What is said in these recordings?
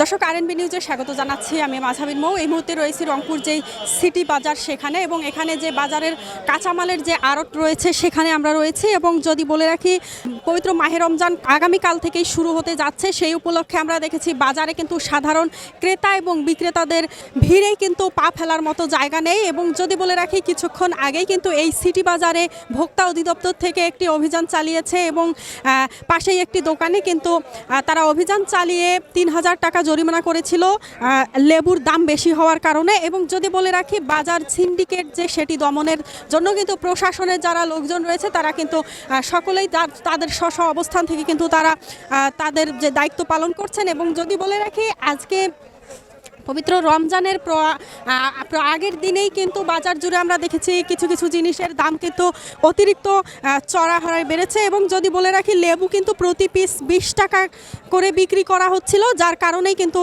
দর্শক আরএনবি নিউজে স্বাগত জানাচ্ছি। আমি মাঝাবিন মৌ। এই মুহূর্তে রয়েছি রংপুর যেই সিটি বাজার সেখানে, এবং এখানে যে বাজারের কাঁচামালের যে আড়ত রয়েছে সেখানে আমরা রয়েছি। এবং যদি বলে রাখি, পবিত্র মাহে রমজান আগামীকাল থেকেই শুরু হতে যাচ্ছে, সেই উপলক্ষে আমরা দেখেছি বাজারে কিন্তু সাধারণ ক্রেতা এবং বিক্রেতাদের ভিড়েই কিন্তু পা ফেলার মতো জায়গা নেই। এবং যদি বলে রাখি, কিছুক্ষণ আগেই কিন্তু এই সিটি বাজারে ভোক্তা অধিদপ্তর থেকে একটি অভিযান চালিয়েছে, এবং পাশেই একটি দোকানে কিন্তু তারা অভিযান চালিয়ে ৩,০০০ টাকা জরিমানা করেছিল লেবুর দাম বেশি হওয়ার কারণে। এবং যদি বলে রাখি, বাজার সিন্ডিকেট যে সেটি দমনের জন্য কিন্তু প্রশাসনের যারা লোকজন রয়েছে তারা কিন্তু সকলেই তাদের স্ব অবস্থান থেকে কিন্তু তারা তাদের যে দায়িত্ব পালন করছেন। এবং যদি বলে রাখি, আজকে পবিত্র রমজানের আগের দিনেই কিন্তু বাজার জুড়ে আমরা দেখেছি কিছু কিছু জিনিসের দাম কিন্তু অতিরিক্ত চড়া হারে বেড়েছে। এবং যদি বলে রাখি, লেবু কিন্তু প্রতি পিস ২০ টাকা করে বিক্রি করা হচ্ছিল, যার কারণেই কিন্তু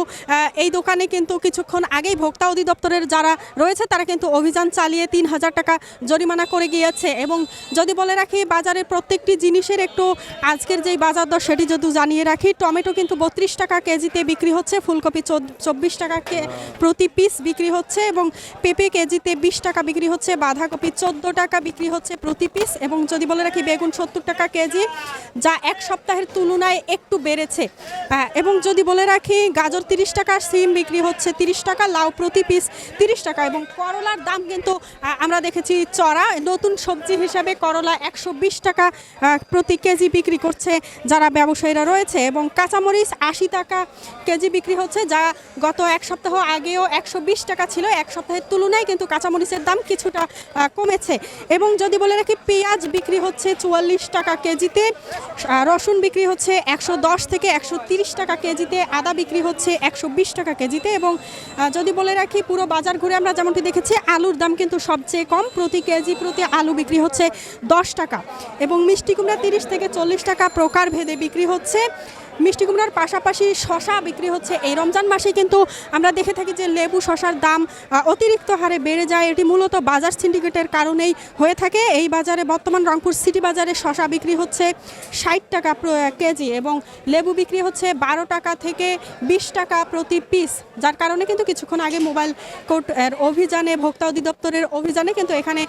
এই দোকানে কিন্তু কিছুক্ষণ আগেই ভোক্তা অধিদপ্তরের যারা রয়েছে তারা কিন্তু অভিযান চালিয়ে ৩,০০০ টাকা জরিমানা করে গিয়েছে। এবং যদি বলে রাখি, বাজারের প্রত্যেকটি জিনিসের একটু আজকের যেই বাজার দর সেটি যদি জানিয়ে রাখি, টমেটো কিন্তু ৩২ টাকা কেজিতে বিক্রি হচ্ছে, ফুলকপি ২৪ টাকা প্রতি পিস বিক্রি হচ্ছে, এবং পেঁপে কেজিতে ২০ টাকা বিক্রি হচ্ছে, বাঁধাকপি ১৪ টাকা বিক্রি হচ্ছে প্রতি পিস। এবং যদি বলে রাখি, বেগুন ৭০ টাকা কেজি, যা এক সপ্তাহের তুলনায় একটু বেড়েছে। এবং যদি বলে রাখি, গাজর ৩০ টাকা, সিম বিক্রি হচ্ছে ৩০ টাকা, লাউ প্রতি পিস ৩০ টাকা। এবং করলার দাম কিন্তু আমরা দেখেছি চড়া, নতুন সবজি হিসাবে করলা ১২০ টাকা প্রতি কেজি বিক্রি করছে যারা ব্যবসায়ীরা রয়েছে। এবং কাঁচামরিচ ৮০ টাকা কেজি বিক্রি হচ্ছে, যা গত এক সপ্তাহ আগেও ১২০ টাকা ছিল। এক সপ্তাহের তুলনায় কিন্তু কাঁচামরিচের দাম কিছুটা কমেছে। এবং যদি বলে রাখি, পেঁয়াজ বিক্রি হচ্ছে ৪৪ টাকা কেজিতে, রসুন বিক্রি হচ্ছে ১১০ থেকে ১৩০ টাকা কেজিতে, আদা বিক্রি হচ্ছে ১২০ টাকা কেজিতে। এবং যদি বলে রাখি, পুরো বাজার ঘুরে আমরা যেমনটি দেখেছি, আলুর দাম কিন্তু সবচেয়ে কম, প্রতি কেজি প্রতি আলু বিক্রি হচ্ছে ১০ টাকা। এবং মিষ্টি কুমড়া ৩০ থেকে ৪০ টাকা প্রকার ভেদে বিক্রি হচ্ছে। মিষ্টি কুমড়ার পাশাপাশি শশা বিক্রি হচ্ছে। এই রমজান মাসে কিন্তু আমরা দেখে থাকি যে লেবু শশার দাম অতিরিক্ত হারে বেড়ে যায়, এটি মূলত বাজার সিন্ডিকেটের কারণেই হয়ে থাকে। এই বাজারে বর্তমান রংপুর সিটি বাজারে শশা বিক্রি হচ্ছে ৬০ টাকা কেজি, এবং লেবু বিক্রি হচ্ছে ১২ টাকা থেকে ২০ টাকা প্রতি পিস, যার কারণে কিন্তু কিছুক্ষণ আগে মোবাইল কোর্ট অভিযানে, ভোক্তা অধিদপ্তরের অভিযানে কিন্তু এখানে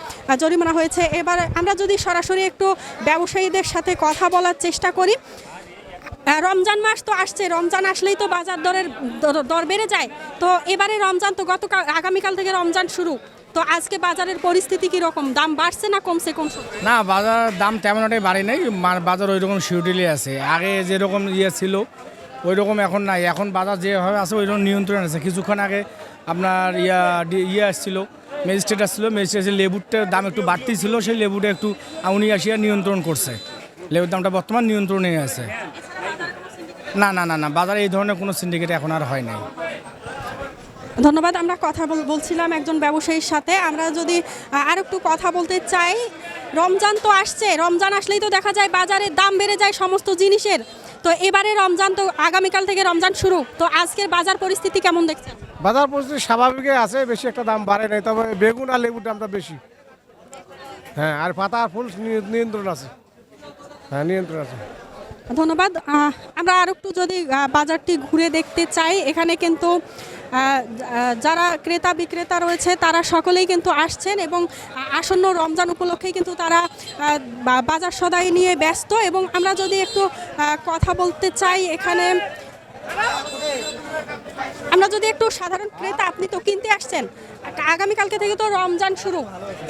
জরিমানা হয়েছে। এবার আমরা যদি সরাসরি একটু ব্যবসায়ীদের সাথে কথা বলার চেষ্টা করি। রমজান মাস তো আসছে, রমজান আসলেই তো বাজার দর বেড়ে যায়। তো এবারে রমজান তো আগামীকাল থেকে রমজান শুরু, তো আজকে বাজারের পরিস্থিতি কীরকম? দাম বাড়ছে না কমছে? না, বাজার দাম তেমন একটা বাড়ে নাই, বাজার ওই রকম শিউডিলি আছে। আগে যেরকম ছিল ওই রকম এখন নাই। এখন বাজার যেভাবে আছে ওই রকম নিয়ন্ত্রণ আছে। কিছুক্ষণ আগে আপনার আসছিল, ম্যাজিস্ট্রেট আসছিল, ম্যাজিস্ট্রেটের লেবুটার দাম একটু বাড়তি ছিল, সেই লেবুটা একটু উনি আসিয়া নিয়ন্ত্রণ করছে। লেবুর দামটা বর্তমান নিয়ন্ত্রণে আছে। না না না না, বাজারে এই ধরনের কোনো সিন্ডিকেট এখন আর হয় নাই। ধন্যবাদ। আমরা কথা বলছিলাম একজন ব্যবসায়ীর সাথে। আমরা যদি আর একটু কথা বলতে চাই, রমজান তো আসছে, রমজান আসলেই তো দেখা যায় বাজারের দাম বেড়ে যায় সমস্ত জিনিসের। তো এবারে রমজান তো আগামীকাল থেকে রমজান শুরু, তো আজকের বাজার পরিস্থিতি কেমন দেখছেন? বাজার পরিস্থিতি স্বাভাবিক আছে, বেশি একটা দাম বাড়ে নাই, তবে বেগুন আর লেবুর দামটা বেশি। হ্যাঁ, আর পাতা আর ফুল নিয়ন্ত্রণ আছে। হ্যাঁ, নিয়ন্ত্রণ আছে। ধন্যবাদ। আমরা আর একটু যদি বাজারটি ঘুরে দেখতে চাই, এখানে কিন্তু যারা ক্রেতা বিক্রেতা রয়েছে তারা সকলেই কিন্তু আসছেন, এবং আসন্ন রমজান উপলক্ষেই কিন্তু তারা বাজার সদাই নিয়ে ব্যস্ত। এবং আমরা যদি একটু কথা বলতে চাই, এখানে আমরা যদি একটু সাধারণ ক্রেতা, আপনি তো কিনতে আসছেন, আগামীকালকে থেকে তো রমজান শুরু,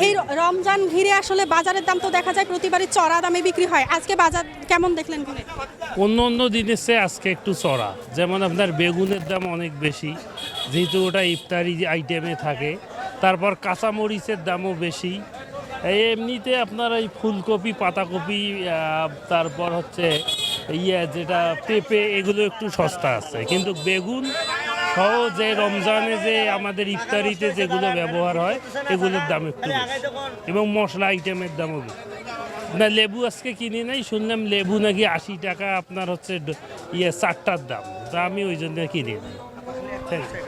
এই রমজান ঘিরে আসলে বাজারের দাম তো দেখা যায় প্রতিবারই চড়া দামে বিক্রি হয়। আজকে বাজার কেমন দেখলেন ঘুরে? অন্য দিনের চেয়ে আজকে একটু চড়া। যেমন আপনার বেগুনের দাম অনেক বেশি, যেহেতু ওটা ইফতারি আইটেমে থাকে। তারপর কাঁচামরিচের দামও বেশি। এমনিতে আপনার এই ফুলকপি, পাতাকপি, তারপর হচ্ছে যেটা পেঁপে, এগুলো একটু সস্তা আছে। কিন্তু বেগুন সহ যে রমজানে যে আমাদের ইফতারিতে যেগুলো ব্যবহার হয় এগুলোর দাম একটু বেশি, এবং মশলা আইটেমের দামও বেশি। না, লেবু আজকে কিনে নাই, শুনলাম লেবু নাকি ৮০ টাকা আপনার হচ্ছে চারটার দাম, তা আমি ওই জন্য কিনে নিই। Thank you.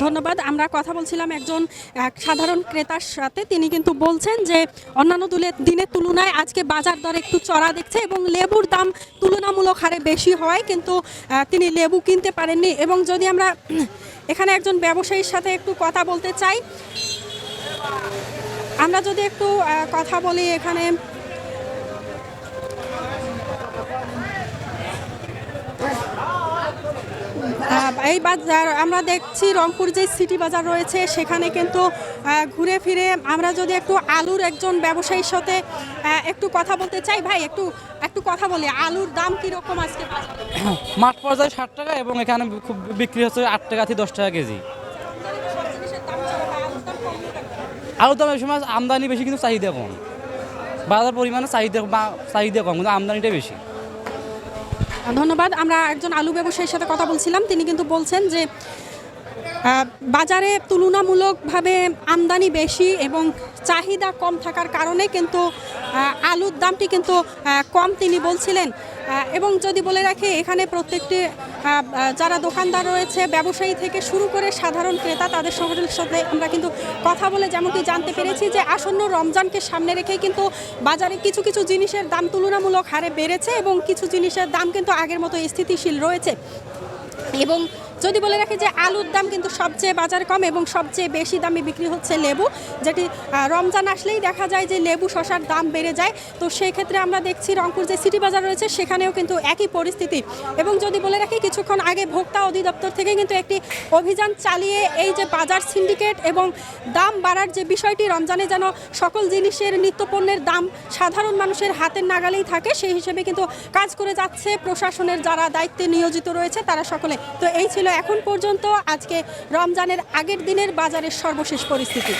ধন্যবাদ। আমরা কথা বলছিলাম একজন এক সাধারণ ক্রেতার সাথে, তিনি কিন্তু বলছেন যে অন্যান্য দিনের তুলনায় আজকে বাজার দর একটু চড়া দেখছে এবং লেবুর দাম তুলনামূলক হারে বেশি হয়, কিন্তু তিনি লেবু কিনতে পারেননি। এবং যদি আমরা এখানে একজন ব্যবসায়ীর সাথে একটু কথা বলতে চাই, আমরা যদি একটু কথা বলি এখানে, এই বাজার আমরা দেখছি রংপুর যে সিটি বাজার রয়েছে সেখানে কিন্তু ঘুরে ফিরে আমরা যদি একটু আলুর একজন ব্যবসায়ীর সাথে একটু কথা বলতে চাই। ভাই একটু কথা বলি, আলুর দাম কীরকম আজকে বাজারে? মাঠ পর্যায়ে 60 টাকা এবং এখানে খুব বিক্রি হচ্ছে 8 টাকা থেকে 10 টাকা কেজি। আলুর দাম এই সময় আমদানি বেশি কিন্তু চাহিদা কম, বাজার পরিমাণে চাহিদা কম কিন্তু আমদানিটা বেশি। ধন্যবাদ। আমরা একজন আলু ব্যবসায়ীর সাথে কথা বলছিলাম, তিনি কিন্তু বলছেন যে বাজারে তুলনামূলকভাবে আমদানি বেশি এবং চাহিদা কম থাকার কারণে কিন্তু আলুর দামটি কিন্তু কম তিনি বলছিলেন। এবং যদি বলে রাখি এখানে প্রত্যেকটি যারা দোকানদার রয়েছে, ব্যবসায়ী থেকে শুরু করে সাধারণ ক্রেতা, তাদের সকলের সাথে আমরা কিন্তু কথা বলে যেমনটি জানতে পেরেছি যে আসন্ন রমজানকে সামনে রেখে কিন্তু বাজারে কিছু কিছু জিনিসের দাম তুলনামূলক হারে বেড়েছে এবং কিছু জিনিসের দাম কিন্তু আগের মতো স্থিতিশীল রয়েছে। এবং যদি বলে রাখি যে আলুর দাম কিন্তু সবচেয়ে বাজার কম এবং সবচেয়ে বেশি দামে বিক্রি হচ্ছে লেবু, যেটি রমজান আসলেই দেখা যায় যে লেবু শসার দাম বেড়ে যায়। তো সেই ক্ষেত্রে আমরা দেখছি রংপুর যে সিটি বাজার রয়েছে সেখানেও কিন্তু একই পরিস্থিতি। এবং যদি বলে রাখি কিছুক্ষণ আগে ভোক্তা অধিদপ্তর থেকে কিন্তু একটি অভিযান চালিয়ে এই যে বাজার সিন্ডিকেট এবং দাম বাড়ার যে বিষয়টি, রমজানে যেন সকল জিনিসের নিত্যপণ্যের দাম সাধারণ মানুষের হাতের নাগালেই থাকে, সেই হিসেবে কিন্তু কাজ করে যাচ্ছে প্রশাসনের যারা দায়িত্বে নিয়োজিত রয়েছে তারা সকলে। তো এই ছিল এখন পর্যন্ত আজকে রমজানের আগের দিনের বাজারের সর্বশেষ পরিস্থিতি।